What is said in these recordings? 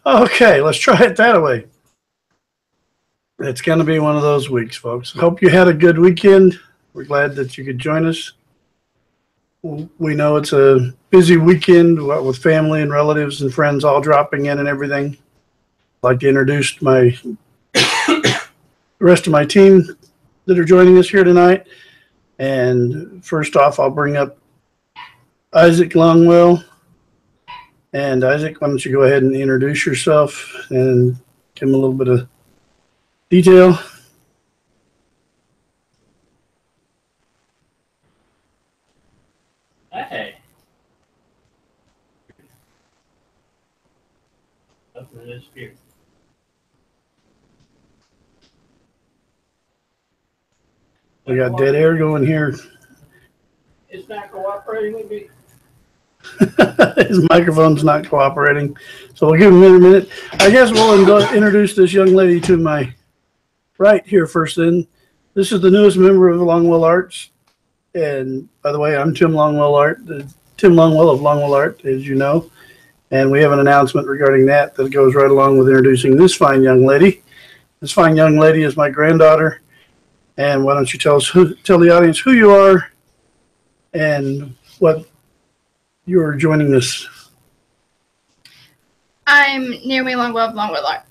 Okay, let's try it that way. It's going to be one of those weeks, folks. Hope you had a good weekend. We're glad that you could join us. We know it's a busy weekend with family and relatives and friends all dropping in and everything. I'd like to introduce the rest of my team that are joining us here tonight. And first off, I'll bring up Isaac Longwell. And Isaac, why don't you go ahead and introduce yourself and give him a little bit of detail. Hey. Up in this spirit. We got dead air going here. It's not cooperating with me. His microphone's not cooperating, so we'll give him a minute. I guess we'll introduce this young lady to my right here first. Then, this is the newest member of Longwell Arts, and by the way, I'm Tim Longwell Art, Tim Longwell of Longwell Art, as you know, and we have an announcement regarding that goes right along with introducing this fine young lady. This fine young lady is my granddaughter, and why don't you tell the audience who you are and what you're joining us. I'm Naomi Longwell of Longwell Art,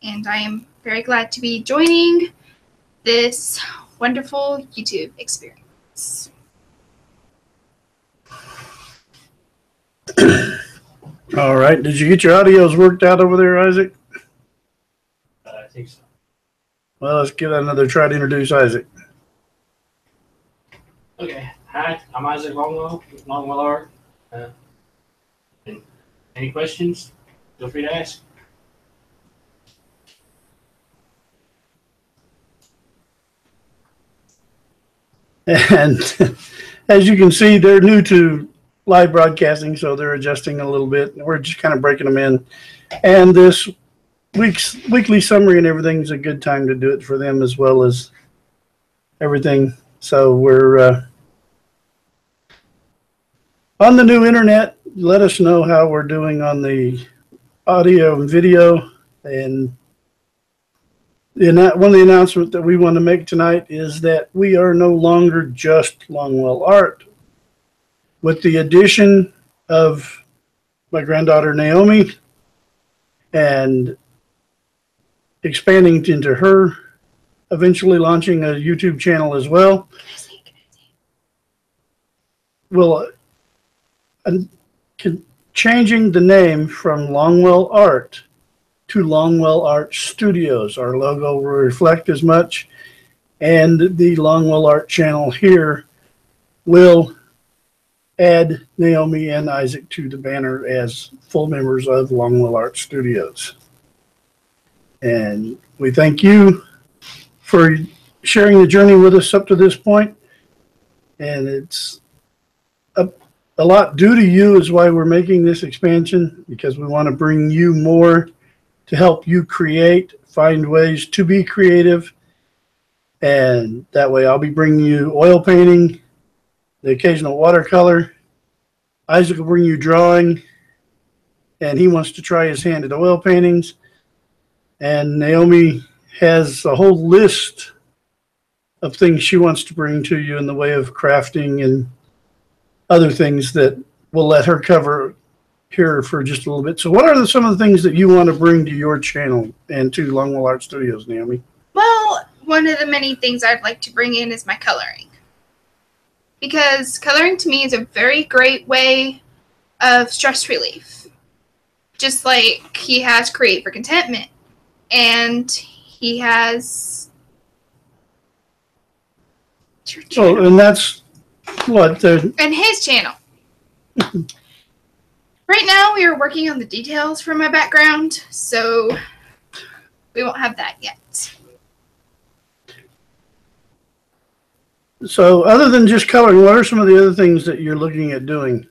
and I am very glad to be joining this wonderful YouTube experience. All right. Did you get your audios worked out over there, Isaac? I think so. Well, let's give that another try to introduce Isaac. Okay. Hi, I'm Isaac Longwell, Longwell Art. Any questions? Feel free to ask. And as you can see, they're new to live broadcasting, so they're adjusting a little bit. We're just kind of breaking them in. And this weekly summary and everything is a good time to do it for them as well as everything. So we're on the new internet. Let us know how we're doing on the audio and video. And one of the announcements that we want to make tonight is that we are no longer just Longwell Art. With the addition of my granddaughter Naomi and expanding into her, eventually launching a YouTube channel as well, we'll changing the name from Longwell Art to Longwell Art Studios. Our logo will reflect as much, and the Longwell Art channel here will add Naomi and Isaac to the banner as full members of Longwell Art Studios. And we thank you for sharing the journey with us up to this point. And it's a lot due to you is why we're making this expansion, because we want to bring you more to help you create, find ways to be creative. And that way I'll be bringing you oil painting, the occasional watercolor. Isaac will bring you drawing, and he wants to try his hand at oil paintings. And Naomi has a whole list of things she wants to bring to you in the way of crafting and other things that we'll let her cover here for just a little bit. So what are some of the things that you want to bring to your channel and to Longwell Art Studios, Naomi? Well, one of the many things I'd like to bring in is my coloring. Because coloring to me is a very great way of stress relief. Just like he has Create for Contentment. And he has... Oh, and that's what? And his channel. Right now we are working on the details for my background, so we won't have that yet. So other than just coloring, what are some of the other things that you're looking at doing?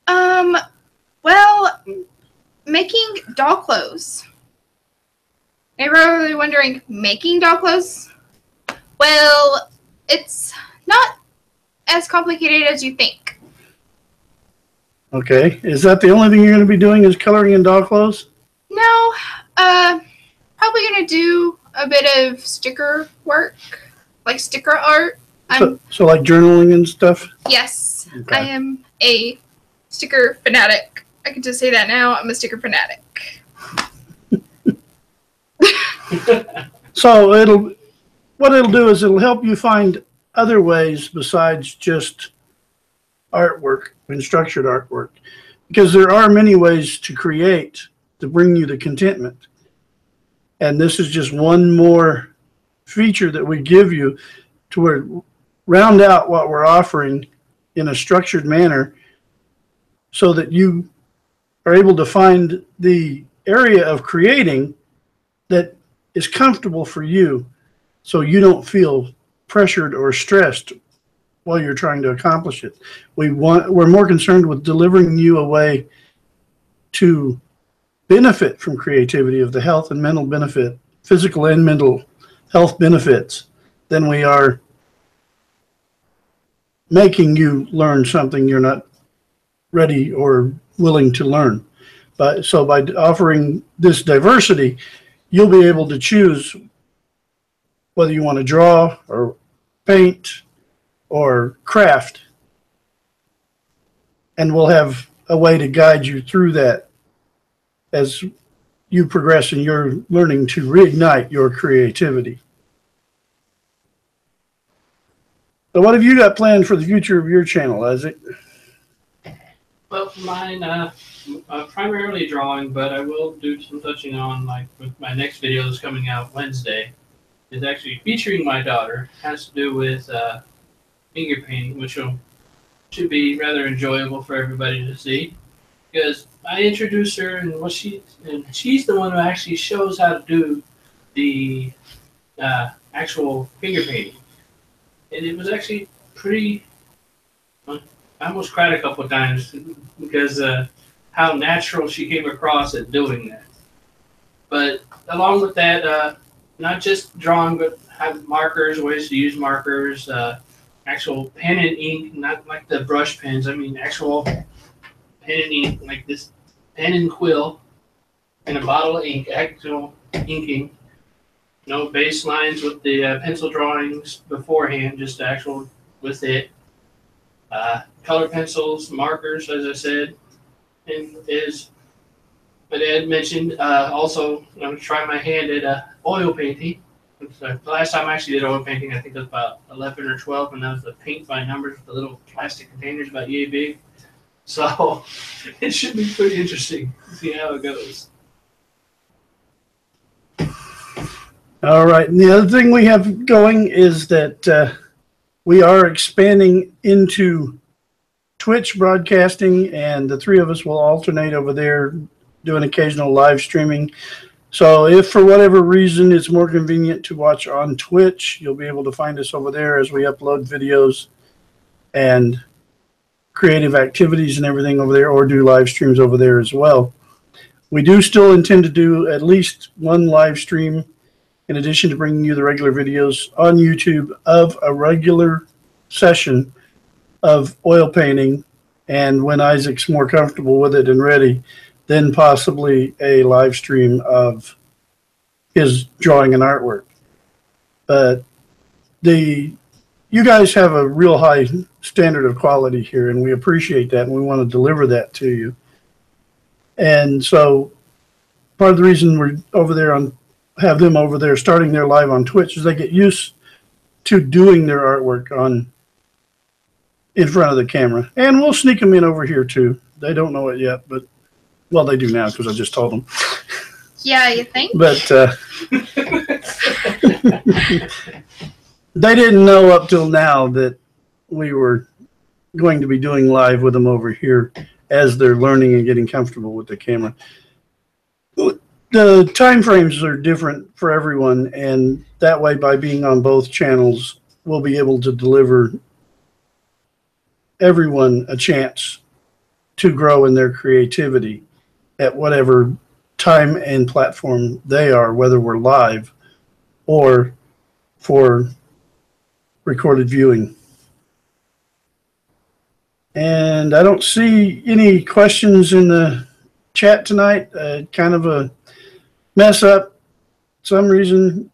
Well, making doll clothes. You're probably wondering, making doll clothes? Well, it's not as complicated as you think. Okay. Is that the only thing you're going to be doing is coloring in doll clothes? No, probably gonna do a bit of sticker work, like sticker art. So like journaling and stuff? Yes, Okay. I am a sticker fanatic. I can just say that now. I'm a sticker fanatic. So what it'll do is it'll help you find other ways besides just artwork and structured artwork, because there are many ways to create to bring you the contentment. And this is just one more feature that we give you to round out what we're offering in a structured manner so that you are able to find the area of creating that is comfortable for you, so you don't feel pressured or stressed while you're trying to accomplish it. We're more concerned with delivering you a way to benefit from creativity, of the health and mental benefit, physical and mental health benefits, than we are making you learn something you're not ready or willing to learn. So by offering this diversity, you'll be able to choose whether you want to draw or paint or craft, and we'll have a way to guide you through that as you progress in your learning to reignite your creativity. So what have you got planned for the future of your channel, Isaac? Well, mine, primarily drawing, but I will do some touching on, like, with my next video that's coming out Wednesday. Is actually featuring my daughter. It has to do with finger painting, which should be rather enjoyable for everybody to see. Because I introduced her, and she's the one who actually shows how to do the actual finger painting. And it was actually pretty. I almost cried a couple of times because how natural she came across at doing that. But along with that, not just drawing, but have markers, ways to use markers, actual pen and ink, not like the brush pens. I mean actual pen and ink, like this pen and quill, and a bottle of ink, actual inking. No baselines with the pencil drawings beforehand, just actual with it. Color pencils, markers, as I said, and as my dad mentioned, also I'm going to try my hand at oil painting. The last time I actually did oil painting, I think it was about 11 or 12, and that was the paint by numbers with the little plastic containers about yay big. So it should be pretty interesting to see how it goes. All right. And the other thing we have going is that we are expanding into Twitch broadcasting, and the three of us will alternate over there doing occasional live streaming. So if for whatever reason it's more convenient to watch on Twitch, you'll be able to find us over there as we upload videos and creative activities and everything over there, or do live streams over there as well. We do still intend to do at least one live stream in addition to bringing you the regular videos on YouTube of a regular session of oil painting, and when Isaac's more comfortable with it and ready, then possibly a live stream of his drawing and artwork. But you guys have a real high standard of quality here, and we appreciate that, and we want to deliver that to you. And so part of the reason we're over there have them over there starting their live on Twitch is they get used to doing their artwork in front of the camera. And we'll sneak them in over here too. They don't know it yet, but well, they do now because I just told them. Yeah, you think? But they didn't know up till now that we were going to be doing live with them over here as they're learning and getting comfortable with the camera. The time frames are different for everyone, and that way, by being on both channels, we'll be able to deliver everyone a chance to grow in their creativity at whatever time and platform they are, whether we're live or for recorded viewing. And I don't see any questions in the chat tonight. Kind of a mess up. Some reason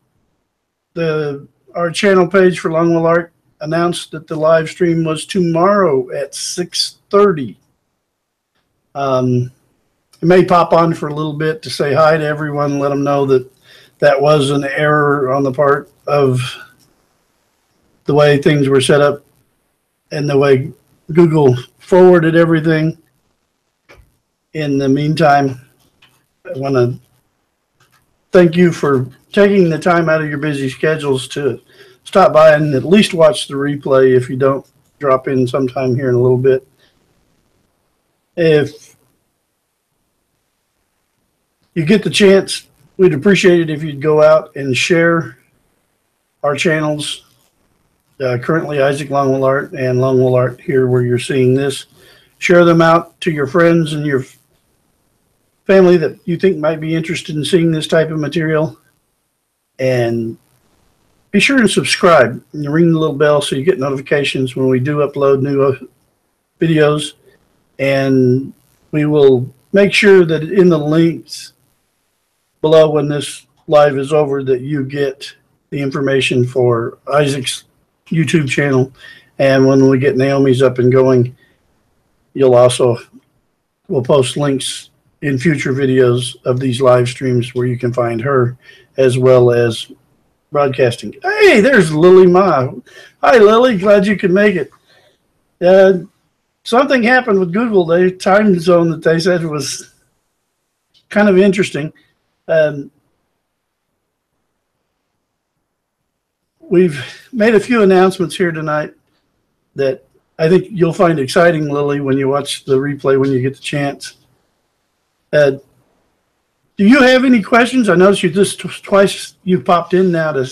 our channel page for Longwell Art announced that the live stream was tomorrow at 6:30. It may pop on for a little bit to say hi to everyone, let them know that that was an error on the part of the way things were set up and the way Google forwarded everything. In the meantime, I want to thank you for taking the time out of your busy schedules to stop by and at least watch the replay if you don't drop in sometime here in a little bit. If you get the chance, we'd appreciate it if you'd go out and share our channels. Currently, Isaac Longwell Art and Longwell Art here where you're seeing this. Share them out to your friends and your family that you think might be interested in seeing this type of material. And be sure and subscribe and ring the little bell so you get notifications when we do upload new videos. And we will make sure that in the links below when this live is over that you get the information for Isaac's YouTube channel. And when we get Naomi's up and going, we'll post links in future videos of these live streams where you can find her as well as broadcasting. Hey, there's Lily Ma. Hi, Lily. Glad you could make it. Something happened with Google. The time zone that they said was kind of interesting. We've made a few announcements here tonight that I think you'll find exciting, Lily, when you watch the replay when you get the chance. Do you have any questions? I noticed you just twice you popped in now to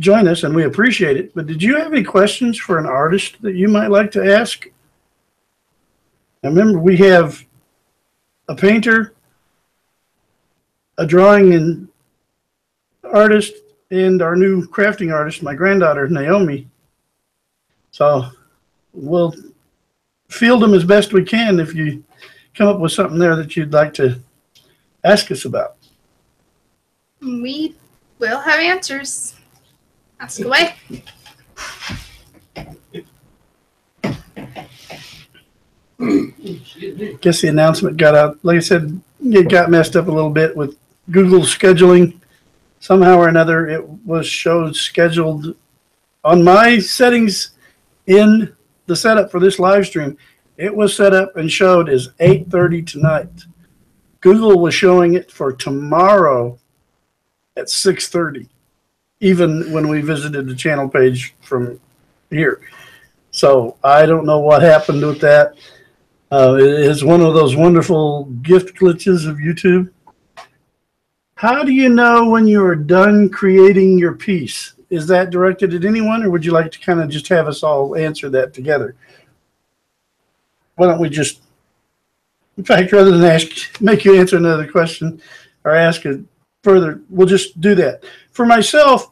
join us, and we appreciate it. But did you have any questions for an artist that you might like to ask? Now remember, we have a painter, a drawing and artist, and our new crafting artist, my granddaughter, Naomi. So we'll field them as best we can if you come up with something there that you'd like to ask us about. We will have answers. Ask away. Guess the announcement got out. Like I said, it got messed up a little bit with Google scheduling. Somehow or another, it was scheduled on my settings in the setup for this live stream. It was set up and showed as 8:30 tonight. Google was showing it for tomorrow at 6:30, even when we visited the channel page from here. So I don't know what happened with that. It is one of those wonderful gift glitches of YouTube. How do you know when you are done creating your piece? Is that directed at anyone, or would you like to kind of just have us all answer that together? Why don't we just, in fact, rather than make you answer another question or ask it further, we'll just do that. For myself,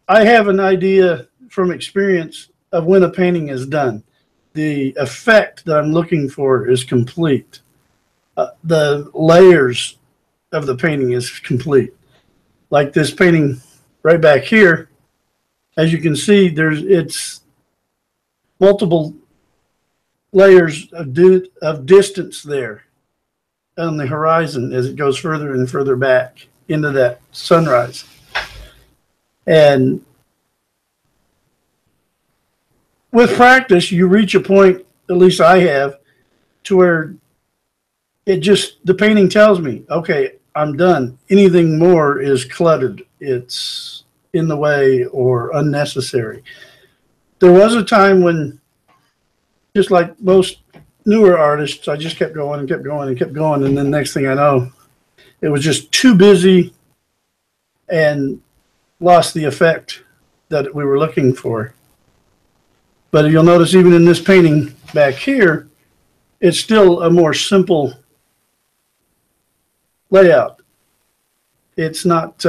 I have an idea from experience of when a painting is done. The effect that I'm looking for is complete. The layers of the painting is complete. Like this painting right back here, as you can see, it's multiple layers of distance there on the horizon as it goes further and further back into that sunrise. And with practice, you reach a point, at least I have, to where the painting tells me, okay, I'm done. Anything more is cluttered. It's in the way or unnecessary. There was a time when, just like most newer artists, I just kept going and kept going and kept going. And then next thing I know, it was just too busy and lost the effect that we were looking for. But you'll notice even in this painting back here, it's still a more simple layout. It's not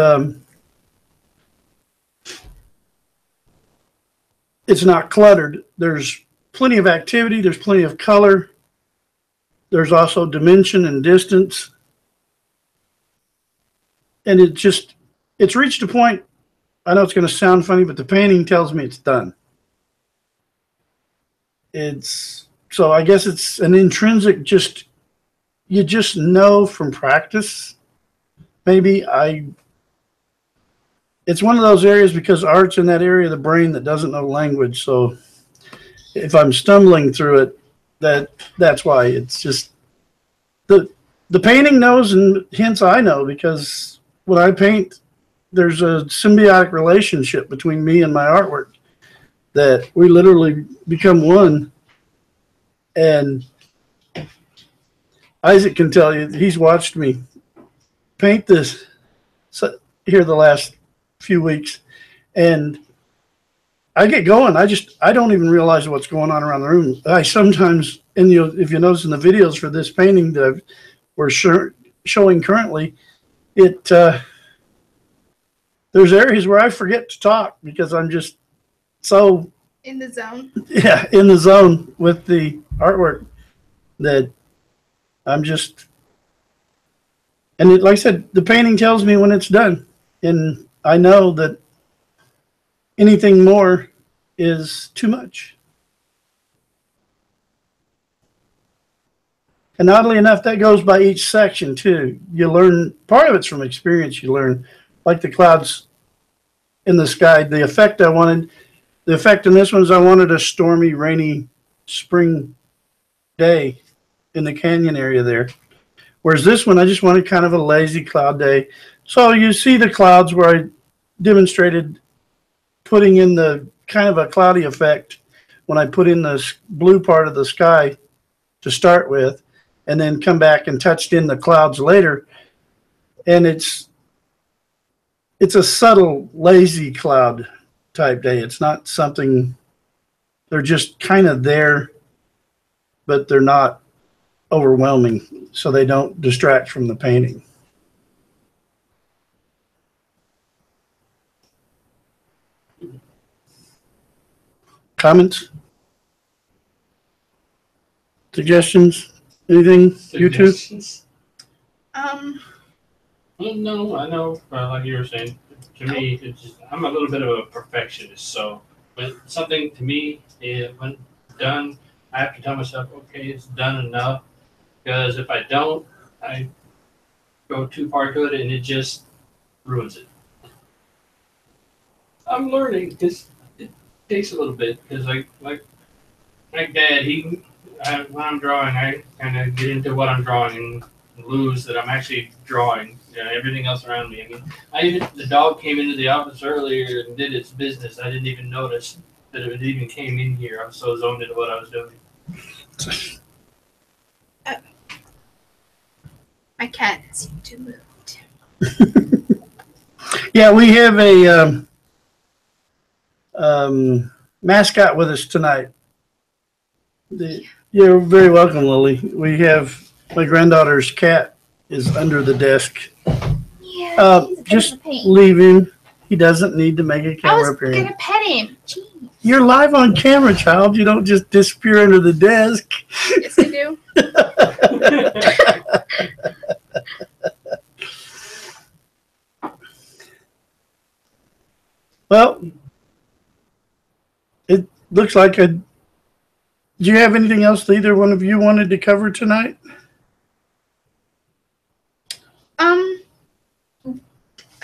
it's not cluttered. There's plenty of activity. There's plenty of color. There's also dimension and distance. And it's reached a point, I know it's going to sound funny, but the painting tells me it's done. So I guess it's an intrinsic, you just know from practice. Maybe it's one of those areas, because art's in that area of the brain that doesn't know language. So if I'm stumbling through it, that's why. It's just the painting knows, and hence I know, because when I paint, there's a symbiotic relationship between me and my artwork that we literally become one. And Isaac can tell you, he's watched me paint this here the last few weeks, and I get going. I don't even realize what's going on around the room. I sometimes, and if you notice in the videos for this painting that we're showing currently, there's areas where I forget to talk because I'm just so in the zone. Yeah, in the zone with the artwork that I'm just, and like I said, the painting tells me when it's done, and I know that anything more is too much. And oddly enough, that goes by each section too. You learn, part of it's from experience. You learn, like the clouds in the sky, the effect I wanted. The effect in this one is I wanted a stormy, rainy spring day in the canyon area there. Whereas this one, I just wanted kind of a lazy cloud day. So you see the clouds where I demonstrated putting in the kind of a cloudy effect when I put in the blue part of the sky to start with, and then come back and touched in the clouds later. And it's a subtle, lazy cloud type day. It's not something, they're just kind of there, but they're not overwhelming, so they don't distract from the painting. Comments? Suggestions? Anything? Suggestions? YouTube? Well, no, I know, like you were saying, to me, it's just, I'm a little bit of a perfectionist. So when something to me, when done, I have to tell myself, okay, it's done enough. Because if I don't, I go too far to it and it just ruins it. I'm learning, because it takes a little bit. Because like Dad, when I'm drawing, I kind of get into what I'm drawing and lose that I'm actually drawing. Everything else around me. I mean, the dog came into the office earlier and did its business. I didn't even notice that it even came in here. I was so zoned into what I was doing. My cat seemed to move. Yeah, we have a mascot with us tonight. You're very welcome, Lily. We have my granddaughter's cat is under the desk. Yeah, just leave him. He doesn't need to make a camera appearance. I was gonna pet him. Jeez. You're live on camera, child. You don't just disappear under the desk. Yes, I do. Well, it looks like do you have anything else that either one of you wanted to cover tonight?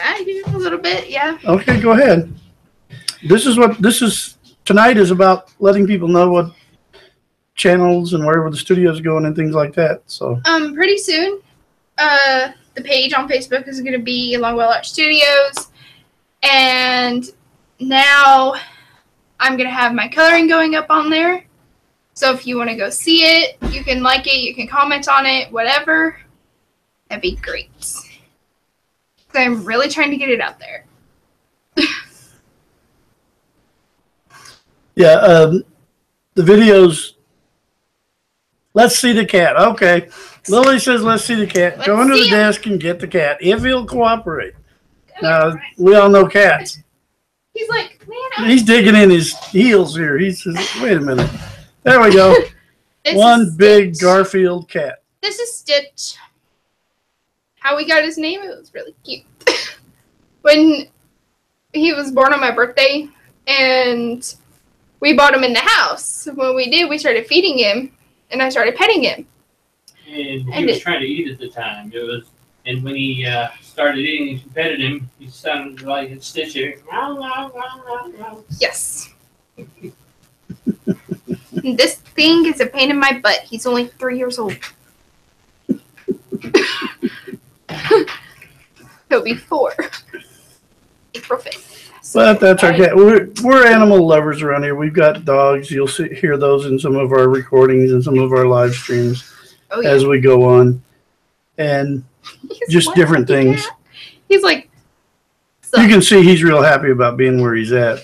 I do a little bit, yeah. Okay, go ahead. Tonight is about letting people know what channels and wherever the studio's going and things like that. So pretty soon, the page on Facebook is going to be Longwell Art Studios, and now I'm going to have my coloring going up on there. So if you want to go see it, you can like it, you can comment on it, whatever. That'd be great. I'm really trying to get it out there. yeah, the videos. Let's see the cat. Okay. Lily says, let's see the cat. Go under the desk and get the cat, if he'll cooperate. Now, we all know cats. He's like, man, He's digging in his heels here. He says, wait a minute. There we go. this One is big Stitch. Garfield cat. This is Stitch. How we got his name, it was really cute. When he was born on my birthday, and we bought him in the house. When we did, we started feeding him, and I started petting him. And he was trying to eat at the time. And when he started eating and you petted him, he sounded like a Stitch here. Yes. This thing is a pain in my butt. He's only 3 years old. He'll be 4. April 5th. But that's our cat. We're animal lovers around here. We've got dogs. You'll hear those in some of our recordings and some of our live streams as we go on. And just different things. Cat. He's like, you can see he's real happy about being where he's at.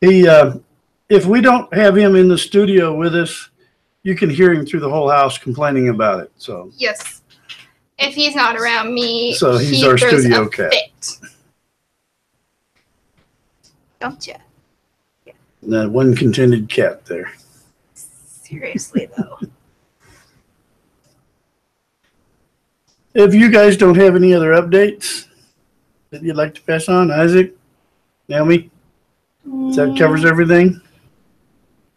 If we don't have him in the studio with us, you can hear him through the whole house complaining about it. So yes. If he's not around me, so he's he our throws studio a cat. fit. Don't you? Yeah. That one contented cat there. Seriously, though. If you guys don't have any other updates that you'd like to pass on, Isaac, Naomi, that covers everything?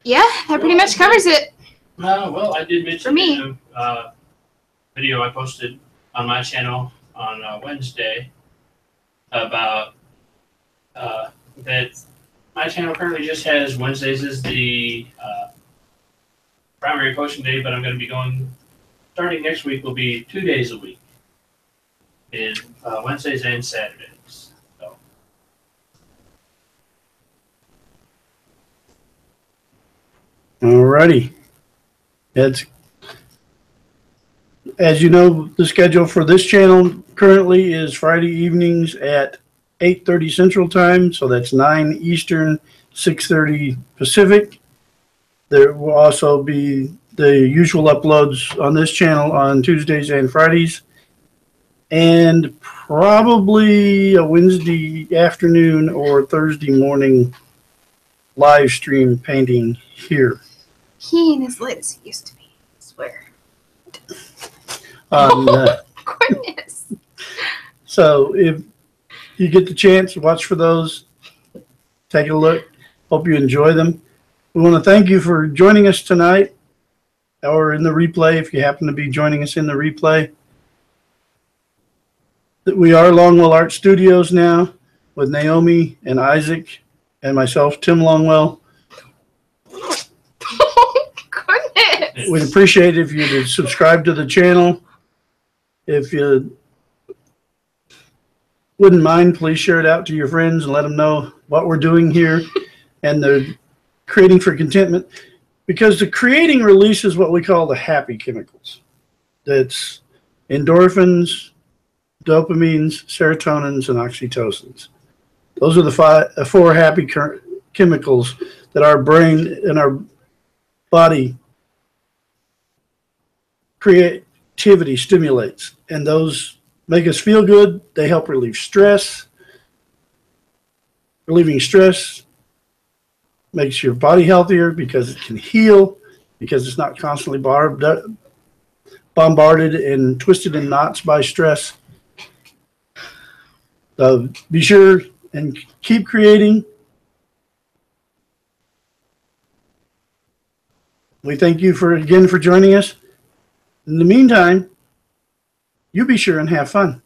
Yeah, that pretty much covers it. Well, I did mention For me. in a video I posted on my channel on Wednesday about that my channel currently just has Wednesdays as the primary posting day, but I'm going to be going, starting next week, will be 2 days a week. In Wednesdays and Saturdays. So. Alrighty. As you know, the schedule for this channel currently is Friday evenings at 8:30 Central Time, so that's 9 Eastern, 6:30 Pacific. There will also be the usual uploads on this channel on Tuesdays and Fridays, and probably a Wednesday afternoon or Thursday morning live stream painting here. He ain't as lit as he used to be, I swear. Goodness. So if you get the chance, watch for those. Take a look. Hope you enjoy them. We want to thank you for joining us tonight or in the replay if you happen to be joining us in the replay. We are Longwell Art Studios now with Naomi and Isaac and myself, Tim Longwell. Oh, goodness. We'd appreciate it if you would subscribe to the channel. If you wouldn't mind, please share it out to your friends and let them know what we're doing here and the creating for contentment, because the creating releases what we call the happy chemicals. That's endorphins, dopamines, serotonins, and oxytocins. Those are the four happy chemicals that our brain and our body creativity stimulates, and those make us feel good. They help relieve stress. Relieving stress makes your body healthier because it can heal, because it's not constantly bombarded and twisted in knots by stress. So be sure and keep creating. We thank you again for joining us. In the meantime, you be sure and have fun.